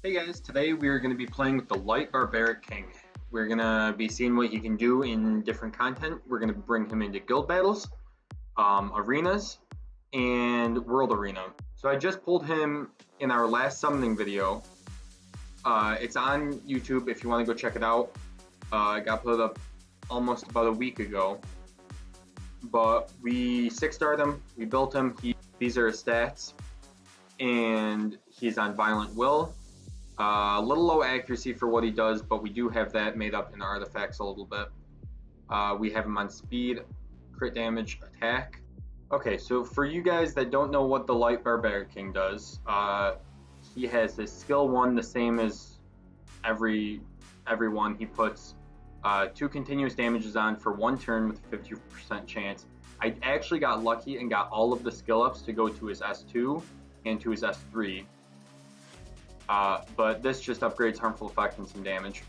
Hey guys, today we are going to be playing with the Light Barbaric King. We're going to be seeing what he can do in different content. We're going to bring him into guild battles, arenas, and world arena. So I just pulled him in our last summoning video. It's on YouTube if you want to go check it out. I got put up almost about a week ago. But we 6-starred him, we built him, these are his stats, and he's on Violent Will. A little low accuracy for what he does, but we do have that made up in the artifacts a little bit. We have him on speed, crit damage, attack. Okay, so for you guys that don't know what the Light Barbaric King does, he has his skill 1 the same as everyone. He puts 2 continuous damages on for 1 turn with a 50% chance. I actually got lucky and got all of the skill ups to go to his S2 and to his S3. But this just upgrades harmful effect and some damage.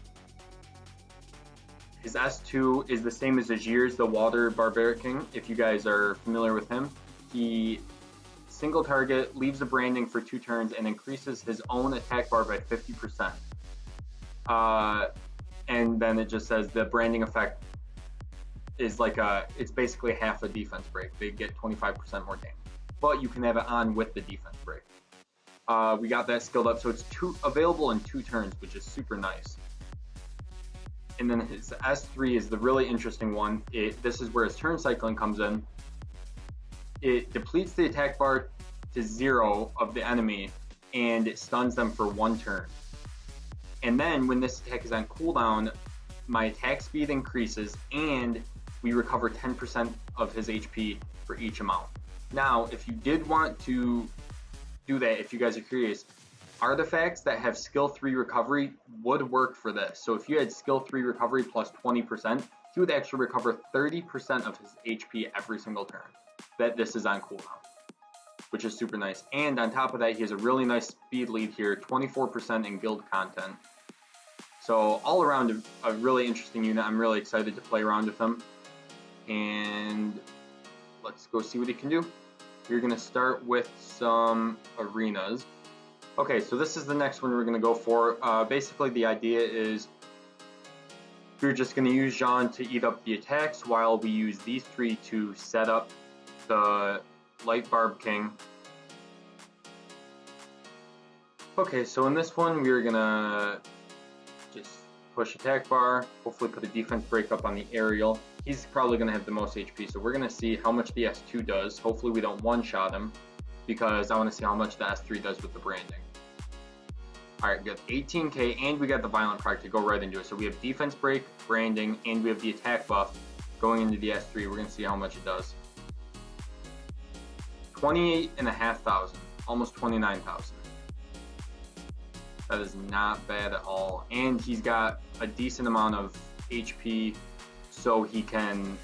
His S2 is the same as Ajir's, the Water Barbaric King, if you guys are familiar with him. He single target, leaves a branding for 2 turns, and increases his own attack bar by 50%. And then it just says the branding effect is like it's basically half a defense break. They get 25% more damage. But you can have it on with the defense break. We got that skilled up, so it's available in 2 turns, which is super nice. And then his S3 is the really interesting one. This is where his turn cycling comes in. It depletes the attack bar to 0 of the enemy, and it stuns them for 1 turn. And then when this attack is on cooldown, my attack speed increases, and we recover 10% of his HP for each amount. Now, if you did want to do that, if you guys are curious, artifacts that have skill 3 recovery would work for this. So if you had skill 3 recovery plus 20%, he would actually recover 30% of his HP every single turn that this is on cooldown, which is super nice. And on top of that, he has a really nice speed lead here, 24% in guild content. So all around a really interesting unit. I'm really excited to play around with him. And let's go see what he can do. We're going to start with some arenas. Okay, so this is the next one we're going to go for. Basically, the idea is we're just going to use Jean to eat up the attacks while we use these 3 to set up the Light Barb King. Okay, so in this one, we're going to just push attack bar, hopefully put a defense break up on the aerial. He's probably going to have the most HP, so we're going to see how much the S2 does. Hopefully we don't one-shot him, because I want to see how much the S3 does with the branding. Alright, we got 18k, and we got the violent proc to go right into it. So we have defense break, branding, and we have the attack buff going into the S3. We're going to see how much it does. 28,500, almost 29,000. That is not bad at all. And he's got a decent amount of HP, so he can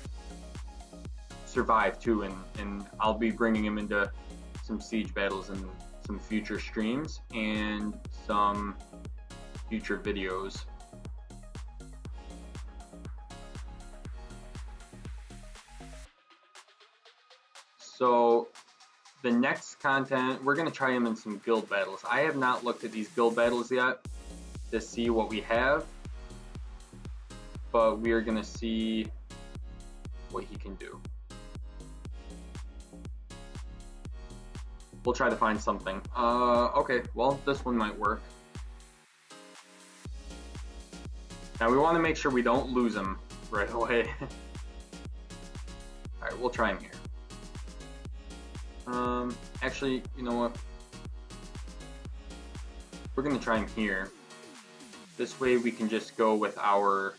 survive too. And I'll be bringing him into some siege battles in some future streams and some future videos. So the next content, we're going to try him in some guild battles. I have not looked at these guild battles yet to see what we have, but we are going to see what he can do. We'll try to find something. Okay, well, this one might work. Now we want to make sure we don't lose him right away. Alright, we'll try him here. Actually, you know what? We're going to try him here. This way we can just go with our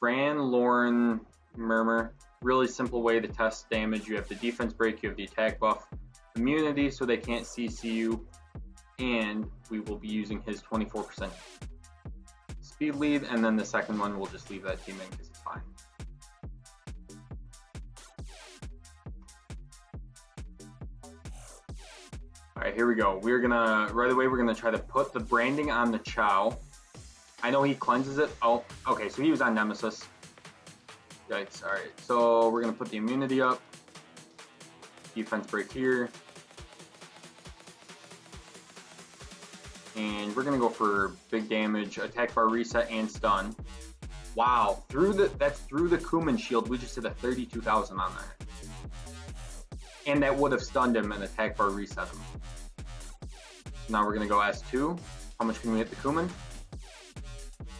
Fran, Lauren, Mimirr. Really simple way to test damage. You have the defense break, you have the attack buff, immunity so they can't CC you, and we will be using his 24% speed lead, and then the second one we'll just leave that team in because it's fine. Alright, here we go. Right away we're gonna try to put the branding on the Chow. I know he cleanses it. Oh, okay, so he was on Nemesis. Yikes, alright. So we're gonna put the immunity up. Defense break here. And we're gonna go for big damage, attack bar reset, and stun. Wow, that's through the Kuman shield. We just did a 32,000 on that. And that would have stunned him and attack bar reset him. So now we're gonna go S2. How much can we hit the Kuman?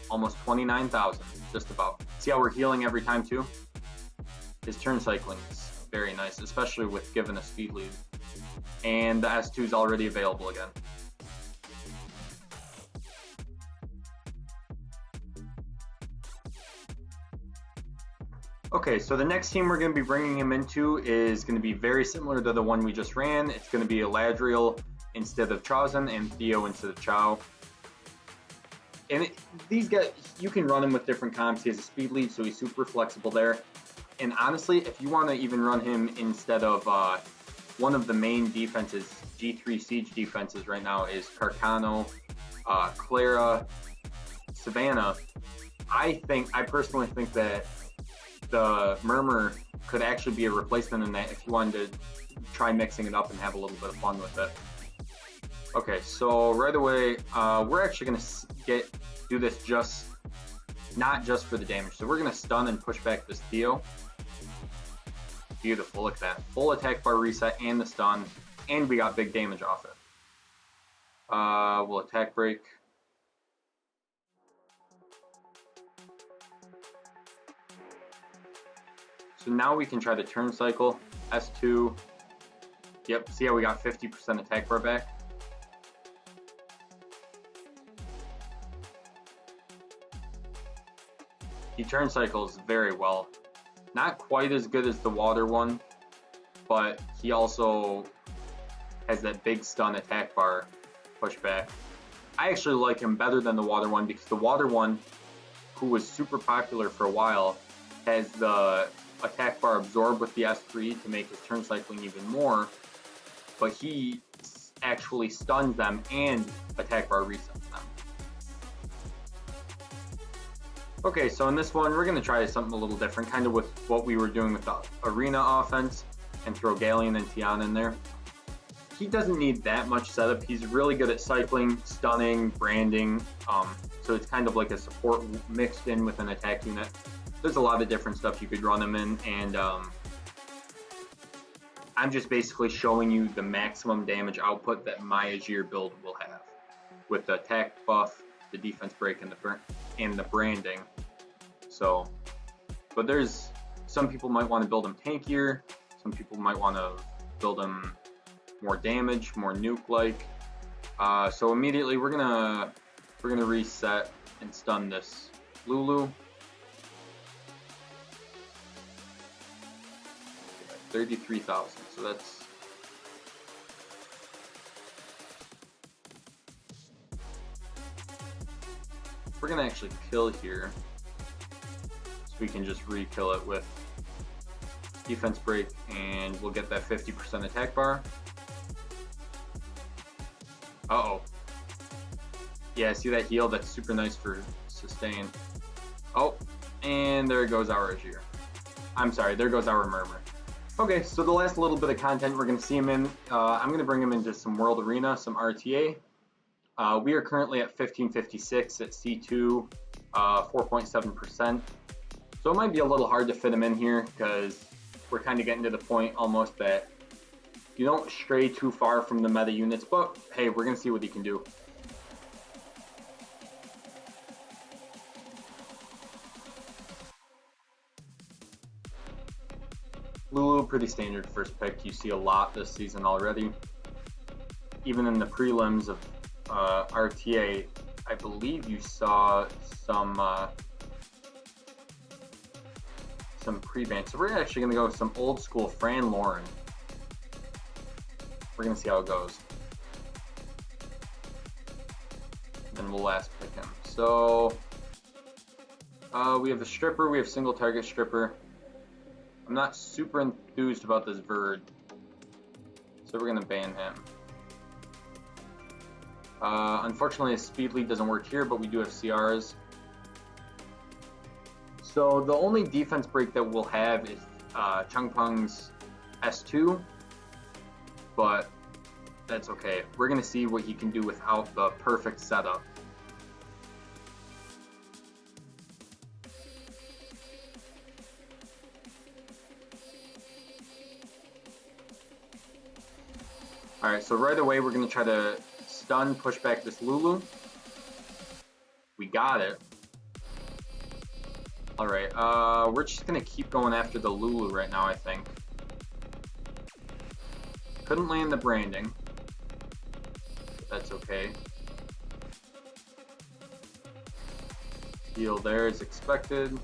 Almost 29,000, just about. See how we're healing every time too? His turn cycling is very nice, especially with given a speed lead. And the S2 is already available again. Okay, so the next team we're going to be bringing him into is going to be very similar to the one we just ran. It's going to be Eladriel instead of Chaozen and Theo instead of Chao. And these guys, you can run him with different comps. He has a speed lead, so he's super flexible there. And honestly, if you want to even run him instead of one of the main defenses, G3 Siege defenses right now is Carcano, Clara, Savannah. I personally think that the Mimirr could actually be a replacement in that if you wanted to try mixing it up and have a little bit of fun with it. Okay, so right away, we're actually going to do this not just for the damage. So we're going to stun and push back this Theo. Beautiful, look at that. Full attack bar reset and the stun, and we got big damage off it. We'll attack break. So now we can try the turn cycle, S2. Yep, see how we got 50% attack bar back? He turn cycles very well. Not quite as good as the water one, but he also has that big stun attack bar pushback. I actually like him better than the water one because the water one, who was super popular for a while, has the attack bar absorb with the S3 to make his turn cycling even more, but he actually stuns them and attack bar resets them. Okay, so in this one, we're going to try something a little different, kind of with what we were doing with the arena offense, and throw Galleon and Tiana in there. He doesn't need that much setup. He's really good at cycling, stunning, branding, so it's kind of like a support mixed in with an attack unit. There's a lot of different stuff you could run him in, and I'm just basically showing you the maximum damage output that my Azir build will have with the attack buff, the defense break, and the branding. So, but there's some people might want to build him tankier. Some people might want to build him more damage, more nuke-like. So immediately we're gonna reset and stun this Lulu. 33,000, so that's we're gonna actually kill here, so we can just re-kill it with defense break, and we'll get that 50% attack bar. Uh-oh. Yeah, see that heal? That's super nice for sustain. Oh, and there goes our Azir. I'm sorry, there goes our Mimirr. Okay, so the last little bit of content we're going to see him in, I'm going to bring him into some World Arena, some RTA. We are currently at 1556 at C2, 4.7%. So it might be a little hard to fit him in here because we're kind of getting to the point almost that you don't stray too far from the meta units, but hey, we're going to see what he can do. Lulu, pretty standard first pick. You see a lot this season already. Even in the prelims of RTA, I believe you saw some pre-ban. So we're actually going to go with some old school Fran Lauren. We're going to see how it goes. And we'll last pick him. So we have the stripper, we have single target stripper. I'm not super enthused about this Verd, so we're going to ban him. Unfortunately, his speed lead doesn't work here, but we do have CRs. So the only defense break that we'll have is Changpeng's S2, but that's okay. We're gonna see what he can do without the perfect setup. Alright, so right away we're gonna try to stun, push back this Lulu. We got it. Alright, we're just gonna keep going after the Lulu right now, I think. Couldn't land the branding. But that's okay. Heal there is expected.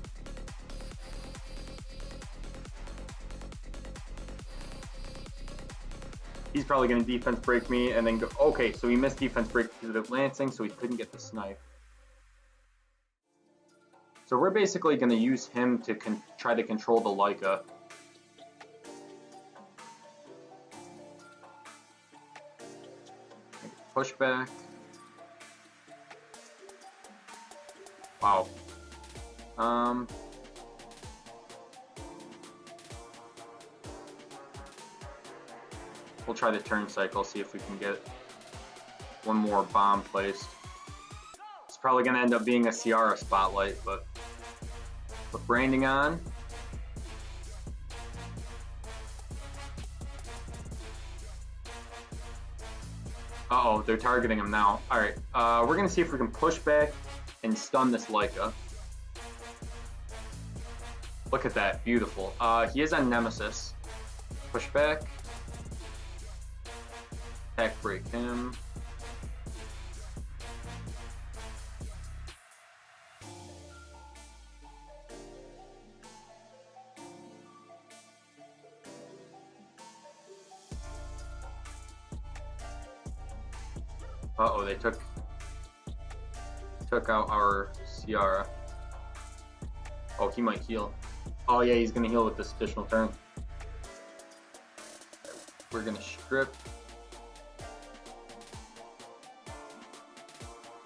He's probably going to defense break me and then go. Okay, so he missed defense break because of the lancing, so he couldn't get the snipe. So we're basically going to use him to try to control the Leica. Push back. Wow. We'll try the turn cycle, see if we can get one more bomb placed. It's probably going to end up being a Ciara spotlight, but put branding on. Uh-oh, they're targeting him now. Alright, we're going to see if we can push back and stun this Leica. Look at that, beautiful. He is on Nemesis. Push back. Attack break him. Uh-oh, they took out our Ciara. Oh, he might heal. Oh yeah, he's gonna heal with this additional turn. We're gonna strip.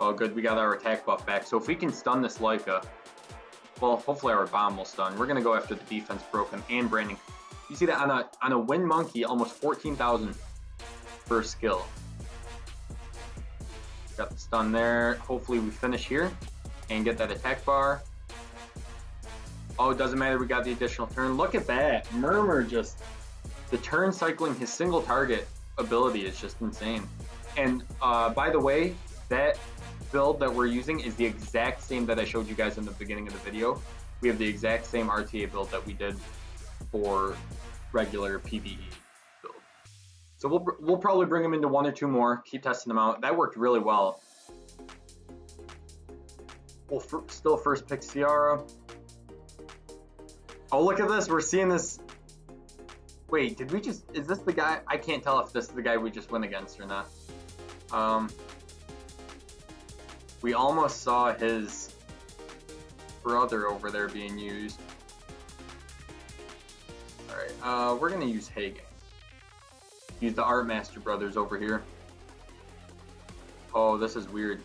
Oh good, we got our attack buff back. So if we can stun this Leica, well, hopefully our bomb will stun. We're gonna go after the defense broken and branding. You see that on a Wind Monkey, almost 14,000 per skill. Got the stun there. Hopefully we finish here and get that attack bar. Oh, it doesn't matter. We got the additional turn. Look at that. Mimirr just, the turn cycling his single target ability is just insane. And by the way, that build that we're using is the exact same that I showed you guys in the beginning of the video. We have the exact same RTA build that we did for regular PvE build. So we'll probably bring them into one or two more, keep testing them out. That worked really well. We'll still first pick Ciara. Oh, look at this. We're seeing this. Wait, did we just... Is this the guy? I can't tell if this is the guy we just went against or not. We almost saw his brother over there being used. Alright, we're going to use Hagen. Use the Art Master brothers over here. Oh, this is weird.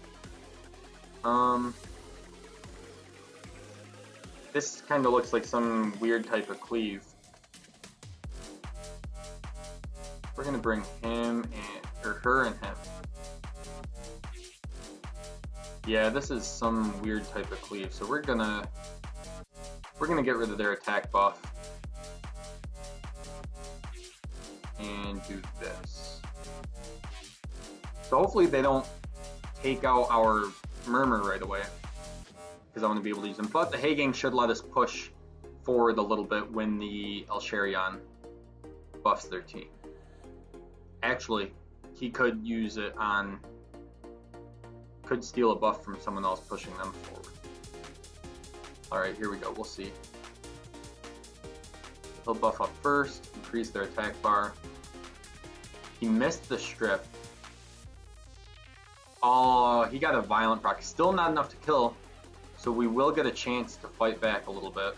This kind of looks like some weird type of cleave. We're gonna bring him or her and him. Yeah, this is some weird type of cleave. So we're gonna get rid of their attack buff and do this. So hopefully they don't take out our Mimirr right away, because I want to be able to use them. But the Hagang should let us push forward a little bit when the Elsharion buffs their team. Actually, he could use it on... could steal a buff from someone else pushing them forward. Alright, here we go. We'll see. He'll buff up first, increase their attack bar. He missed the strip. Oh, he got a violent proc. Still not enough to kill, so we will get a chance to fight back a little bit.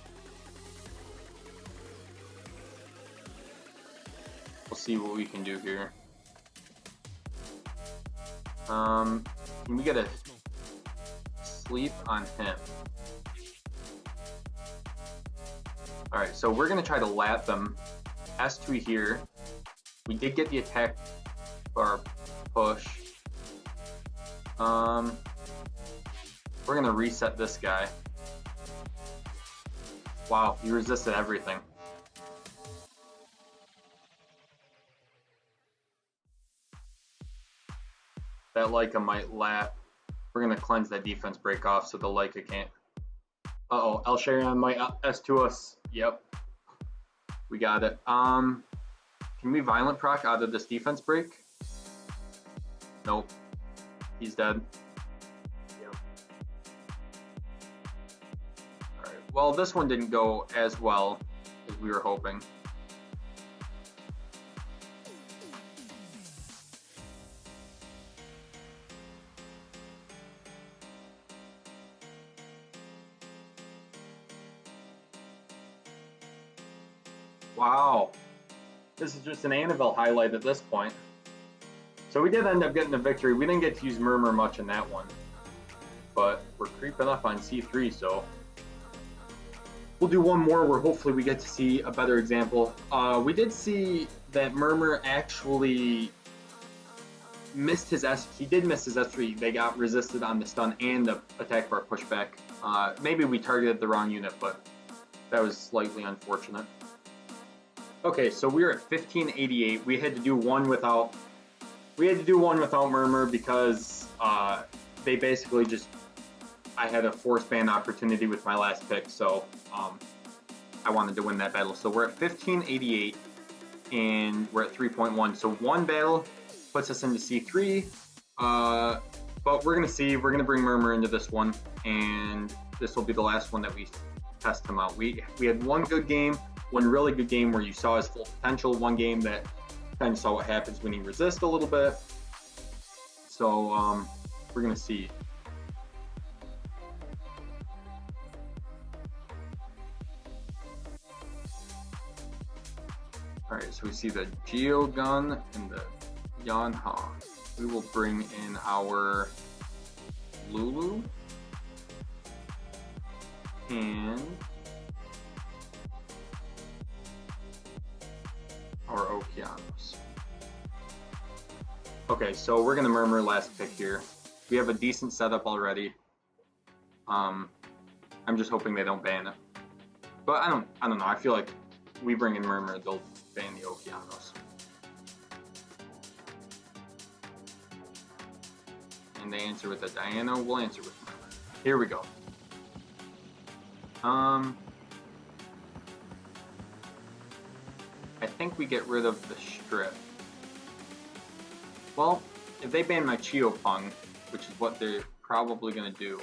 We'll see what we can do here. Can we get a sleep on him? Alright, so we're going to try to lap them. S2 here. We did get the attack Barb push. We're gonna reset this guy. Wow, he resisted everything. That Leica might lap. We're gonna cleanse that defense break off so the Leica can't. Uh-oh, El Sharon might S2 us. Yep. We got it. Can we violent proc out of this defense break? Nope. He's dead. Yep. Alright. Well, this one didn't go as well as we were hoping. Wow. This is just an Annabelle highlight at this point. So we did end up getting a victory. We didn't get to use Mimirr much in that one. But we're creeping up on C3, so we'll do one more where hopefully we get to see a better example. We did see that Mimirr actually missed his S. He did miss his S3. They got resisted on the stun and the attack bar pushback. Maybe we targeted the wrong unit, but that was slightly unfortunate. Okay, so we're at 1588. We had to do one without Mimirr because they basically just, I had a force ban opportunity with my last pick, so I wanted to win that battle. So we're at 1588 and we're at 3.1. So one battle puts us into C3, but we're gonna bring Mimirr into this one, and this will be the last one that we test him out. We had one good game, one really good game where you saw his full potential, one game that kind of saw what happens when he resists a little bit. So we're gonna see. Alright, so we see the Geo Gun and the Yanha. We will bring in our Lulu and our Okeanos. Okay, so we're gonna Mimirr last pick here. We have a decent setup already. I'm just hoping they don't ban it. But I don't know. I feel like we bring in Mimirr, they'll ban the Okeanos. And they answer with a Diana, we'll answer with Mimirr. Here we go. I think we get rid of the strip. Well, if they ban my Chiopung, which is what they're probably gonna do.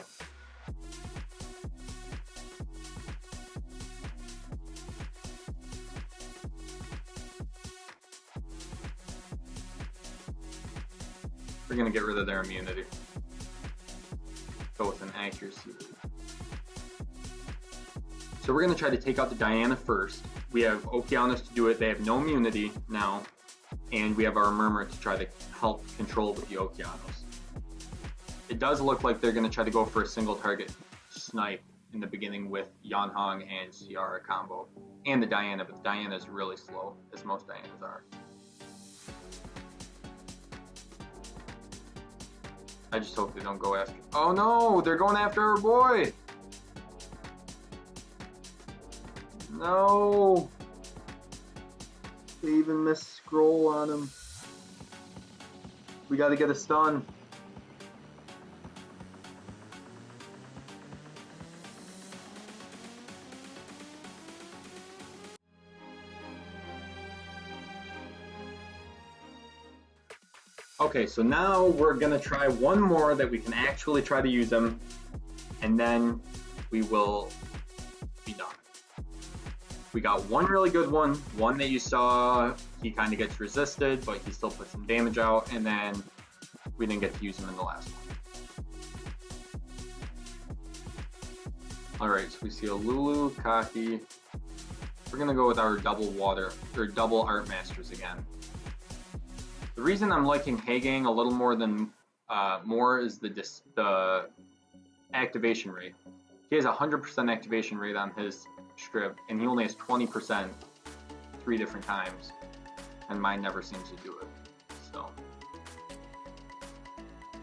We're gonna get rid of their immunity. Go with an accuracy lead. So we're gonna try to take out the Diana first. We have Okeanos to do it. They have no immunity now. And we have our Mimirr to try to help control with the Okeanos. It does look like they're going to try to go for a single target snipe in the beginning with Yanhong and Ciara combo. And the Diana, but the Diana is really slow, as most Dianas are. I just hope they don't go after... Oh no! They're going after our boy! No! They even missed scroll on him. We gotta get a stun. Okay, so now we're gonna try one more that we can actually try to use them, and then we will be done. We got one really good one that you saw, he kind of gets resisted, but he still puts some damage out, and then we didn't get to use him in the last one. Alright, so we see a Lulu, Kaki. We're gonna go with our double Art Masters again. The reason I'm liking Hagang a little more than more is the activation rate. He has 100% activation rate on his strip, and he only has 20% 3 different times, and mine never seems to do it. So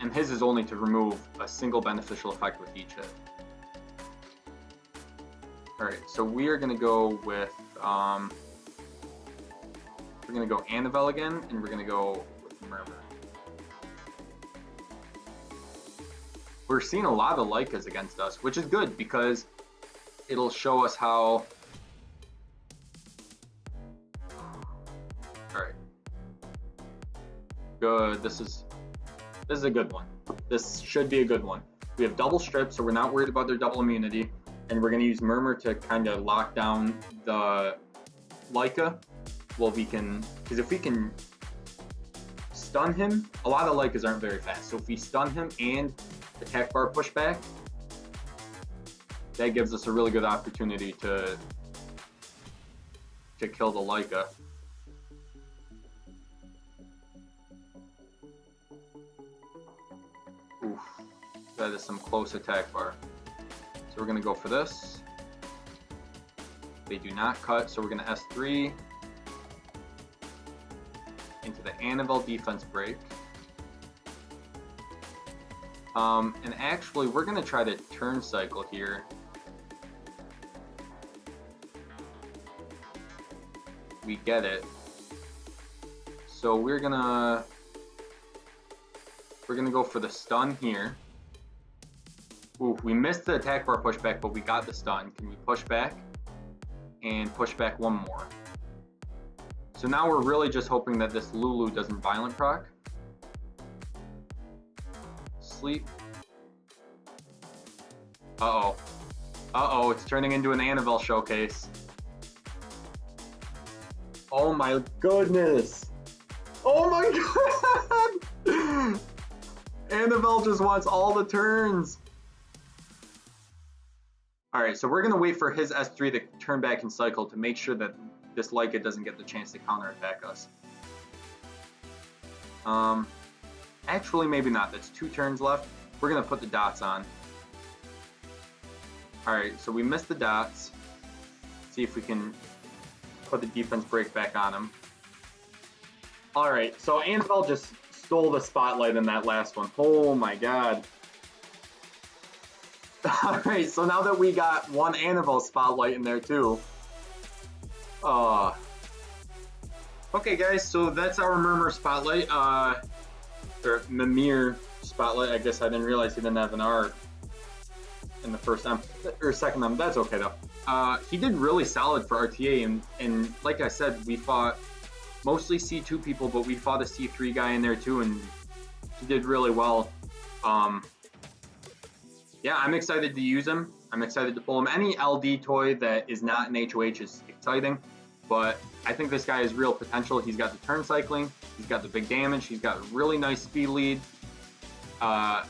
and his is only to remove a single beneficial effect with each hit. Alright, so we are going to go with, we're going to go Annabelle again, and we're going to go with Mimirr. We're seeing a lot of Lycas against us, which is good, because it'll show us how... Alright. Good, this is a good one. This should be a good one. We have double strip, so we're not worried about their double immunity. And we're going to use Mimirr to kind of lock down the Lyca. Well, we can, because if we can stun him, a lot of Lycas aren't very fast. So if we stun him and attack bar pushback, that gives us a really good opportunity to kill the Lyca. Oof, that is some close attack bar. So we're going to go for this. They do not cut, so we're going to S3 into the Annabelle defense break. And actually, we're going to try to turn cycle here. We get it. So we're gonna go for the stun here. Ooh, we missed the attack bar pushback, but we got the stun. Can we push back? And push back one more. So now we're really just hoping that this Lulu doesn't violent proc. Sleep. Uh-oh. Uh-oh, it's turning into an Annabelle showcase. Oh my goodness. Oh my god! Annabelle just wants all the turns. Alright, so we're going to wait for his S3 to turn back and cycle to make sure that this Lyca doesn't get the chance to counterattack us. Actually, maybe not. That's 2 turns left. We're going to put the dots on. Alright, so we missed the dots. See if we can put the defense break back on him. Alright, so Annabelle just stole the spotlight in that last one. Oh my god. Alright, so now that we got one Annabelle spotlight in there too. Okay guys, so that's our Mimirr spotlight. Or Mimirr spotlight. I guess I didn't realize he didn't have an R in the first M, or second M. That's okay though. He did really solid for RTA, and like I said, we fought mostly C2 people, but we fought a C3 guy in there too, and he did really well. Yeah, I'm excited to use him. I'm excited to pull him. Any LD toy that is not an HOH is exciting, but I think this guy has real potential. He's got the turn cycling, he's got the big damage, he's got a really nice speed lead. I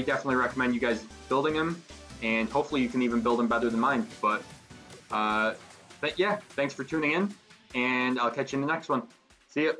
definitely recommend you guys building him, and hopefully you can even build him better than mine. But yeah, thanks for tuning in, and I'll catch you in the next one. See ya.